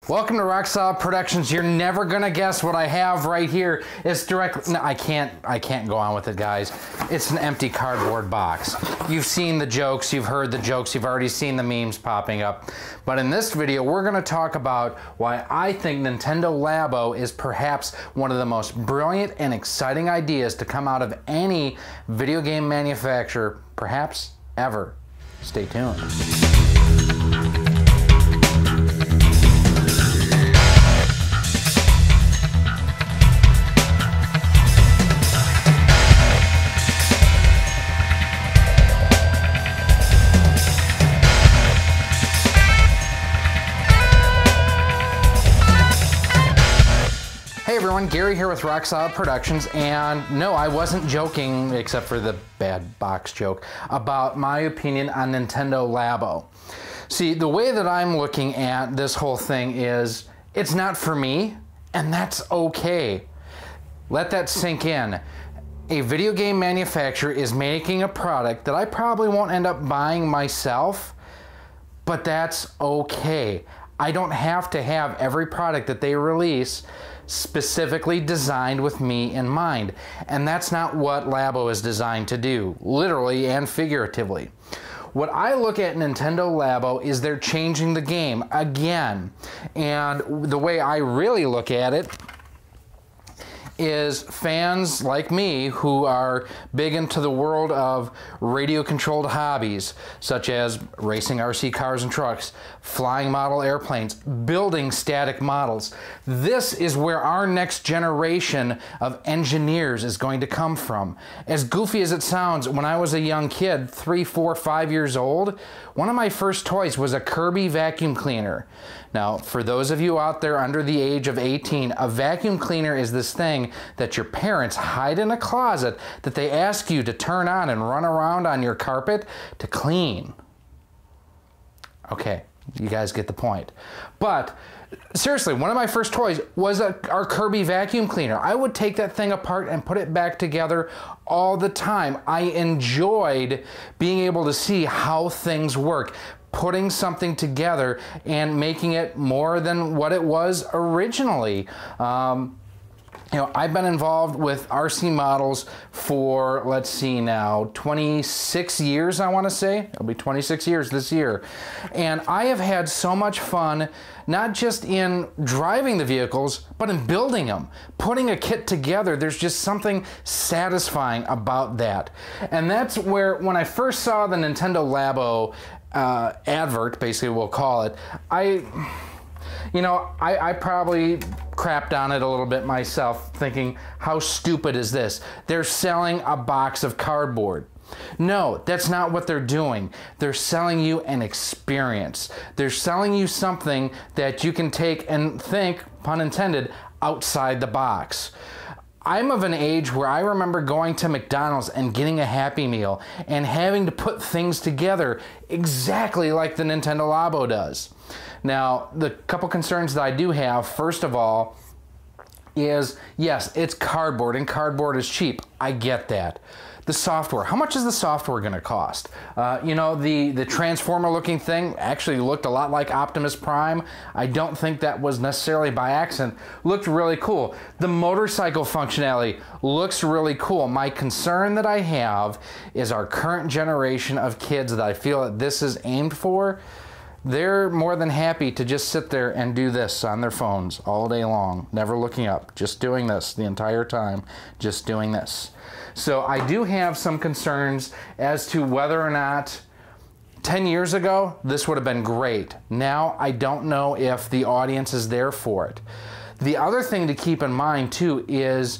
Welcome to Rock Solid Productions. You're never gonna guess what I have right here. It's directly, no, I can't go on with it, guys. It's an empty cardboard box. You've seen the jokes, you've heard the jokes, you've already seen the memes popping up. But in this video, we're gonna talk about why I think Nintendo Labo is perhaps one of the most brilliant and exciting ideas to come out of any video game manufacturer, perhaps ever. Stay tuned. Hey everyone, Gary here with Rock Solid Productions, and no, I wasn't joking, except for the bad box joke, about my opinion on Nintendo Labo. See, the way that I'm looking at this whole thing is, it's not for me, and that's okay. Let that sink in. A video game manufacturer is making a product that I probably won't end up buying myself, but that's okay. I don't have to have every product that they release specifically designed with me in mind. And that's not what Labo is designed to do, literally and figuratively. What I look at Nintendo Labo is they're changing the game again. And the way I really look at it is fans like me who are big into the world of radio-controlled hobbies, such as racing RC cars and trucks, flying model airplanes, building static models. This is where our next generation of engineers is going to come from. As goofy as it sounds, when I was a young kid, 3, 4, 5 years old, one of my first toys was a Kirby vacuum cleaner. Now, for those of you out there under the age of 18, a vacuum cleaner is this thing that your parents hide in a closet that they ask you to turn on and run around on your carpet to clean. Okay, you guys get the point. But seriously, one of my first toys was our Kirby vacuum cleaner. I would take that thing apart and put it back together all the time. I enjoyed being able to see how things work, putting something together and making it more than what it was originally. You know, I've been involved with RC models for, let's see now, 26 years, I want to say. It'll be 26 years this year. And I have had so much fun, not just in driving the vehicles, but in building them. Putting a kit together, there's just something satisfying about that. And that's where, when I first saw the Nintendo Labo advert, basically we'll call it, I probably crapped on it a little bit myself, thinking, how stupid is this? They're selling a box of cardboard. No, that's not what they're doing. They're selling you an experience. They're selling you something that you can take and think, pun intended, outside the box. I'm of an age where I remember going to McDonald's and getting a Happy Meal and having to put things together exactly like the Nintendo Labo does. Now, the couple concerns that I do have, first of all, is yes, it's cardboard and cardboard is cheap. I get that. The software, how much is the software going to cost? You know, the transformer looking thing actually looked a lot like Optimus Prime. I don't think that was necessarily by accident. Looked really cool. The motorcycle functionality looks really cool. My concern that I have is our current generation of kids that I feel that this is aimed for. They're more than happy to just sit there and do this on their phones all day long, never looking up, just doing this the entire time, just doing this. So I do have some concerns as to whether or not 10 years ago this would have been great. Now I don't know if the audience is there for it. The other thing to keep in mind too is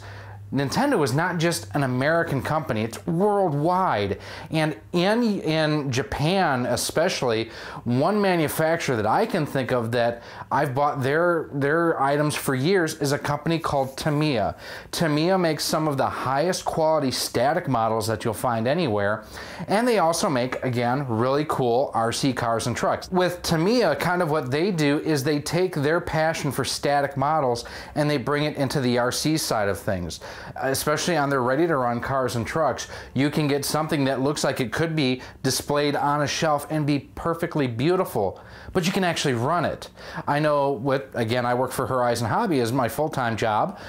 Nintendo is not just an American company, it's worldwide. And in Japan especially, one manufacturer that I can think of that I've bought their items for years is a company called Tamiya. Tamiya makes some of the highest quality static models that you'll find anywhere, and they also make, again, really cool RC cars and trucks. With Tamiya, kind of what they do is they take their passion for static models and they bring it into the RC side of things. especially on their ready-to-run cars and trucks. You can get something that looks like it could be displayed on a shelf and be perfectly beautiful, but you can actually run it. I know again, I work for Horizon Hobby as my full-time job.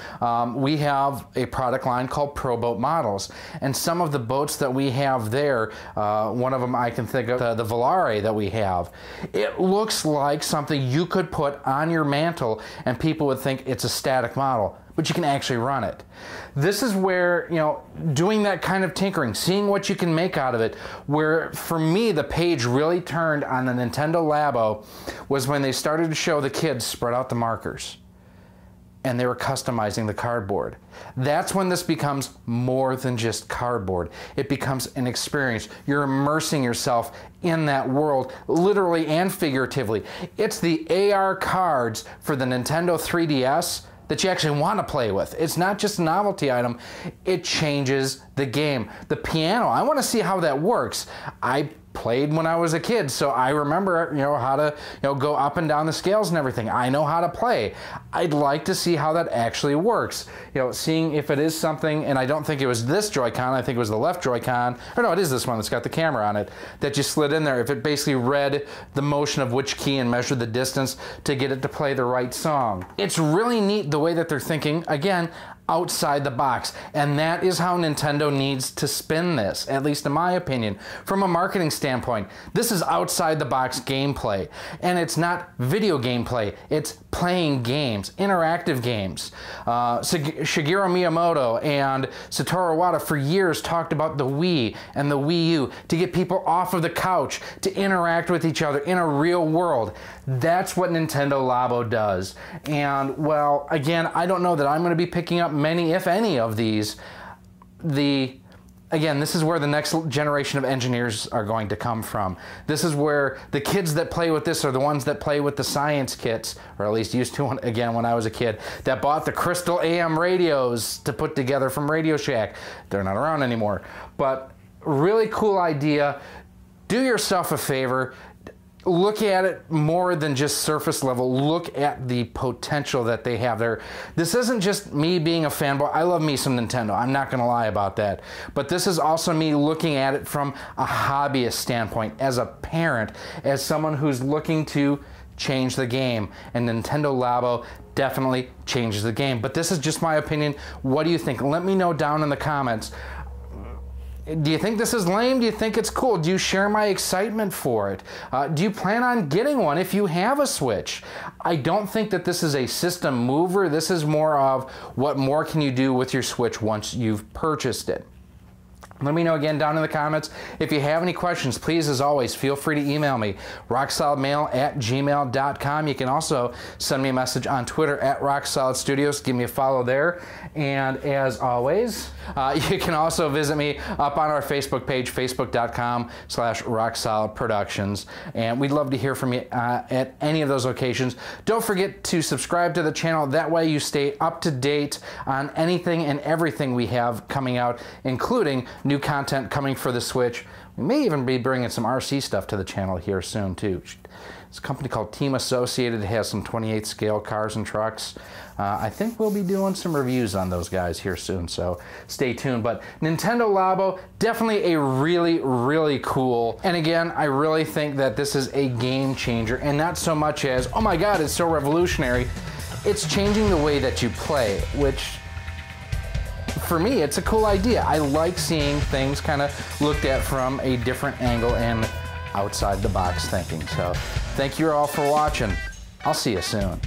We have a product line called Pro Boat Models, and some of the boats that we have there, one of them I can think of, the Volare that we have, it looks like something you could put on your mantle and people would think it's a static model, but you can actually run it. This is where, you know, doing that kind of tinkering, seeing what you can make out of it, where for me the page really turned on the Nintendo Labo was when they started to show the kids spread out the markers and they were customizing the cardboard. That's when this becomes more than just cardboard. It becomes an experience. You're immersing yourself in that world, literally and figuratively. It's the AR cards for the Nintendo 3DS that you actually want to play with. It's not just a novelty item, it changes the game. The piano, I want to see how that works. I played when I was a kid, so I remember, you know, how to, you know, go up and down the scales and everything. I know how to play. I'd like to see how that actually works. You know, seeing if it is something, and I don't think it was this Joy-Con, I think it was the left Joy-Con, or no, it is this one that's got the camera on it, that you slid in there. If it basically read the motion of which key and measured the distance to get it to play the right song. It's really neat the way that they're thinking, again, outside the box, and that is how Nintendo needs to spin this, at least in my opinion. From a marketing standpoint, this is outside the box gameplay, and it's not video gameplay, it's playing games, interactive games. Shigeru Miyamoto and Satoru Iwata for years talked about the Wii and the Wii U to get people off of the couch to interact with each other in a real world. That's what Nintendo Labo does. And well, again, I don't know that I'm going to be picking up many, if any, of these. Again, this is where the next generation of engineers are going to come from. This is where the kids that play with this are the ones that play with the science kits, or at least used to, again, when I was a kid, that bought the Crystal AM radios to put together from Radio Shack. They're not around anymore. But really cool idea. Do yourself a favor. Look at it more than just surface level. Look at the potential that they have there. This isn't just me being a fanboy. I love me some Nintendo. I'm not going to lie about that. But this is also me looking at it from a hobbyist standpoint, as a parent, as someone who's looking to change the game. And Nintendo Labo definitely changes the game. But this is just my opinion. What do you think? Let me know down in the comments. Do you think this is lame? Do you think it's cool? Do you share my excitement for it? Do you plan on getting one if you have a Switch? I don't think that this is a system mover. This is more of what more can you do with your Switch once you've purchased it. Let me know again down in the comments. If you have any questions, please, as always, feel free to email me, rocksolidmail@gmail.com. You can also send me a message on Twitter @RockSolidStudios. Give me a follow there. And as always, you can also visit me up on our Facebook page, facebook.com/RockSolidProductions. And we'd love to hear from you at any of those locations. Don't forget to subscribe to the channel. That way you stay up to date on anything and everything we have coming out, including new content coming for the Switch. We may even be bringing some RC stuff to the channel here soon too. It's a company called Team Associated. It has some 28 scale cars and trucks. I think we'll be doing some reviews on those guys here soon, so stay tuned. But Nintendo Labo, definitely a really, really cool. And again, I really think that this is a game changer, and not so much as, oh my God, it's so revolutionary. It's changing the way that you play, which for me, it's a cool idea. I like seeing things kind of looked at from a different angle and outside the box thinking. So thank you all for watching. I'll see you soon.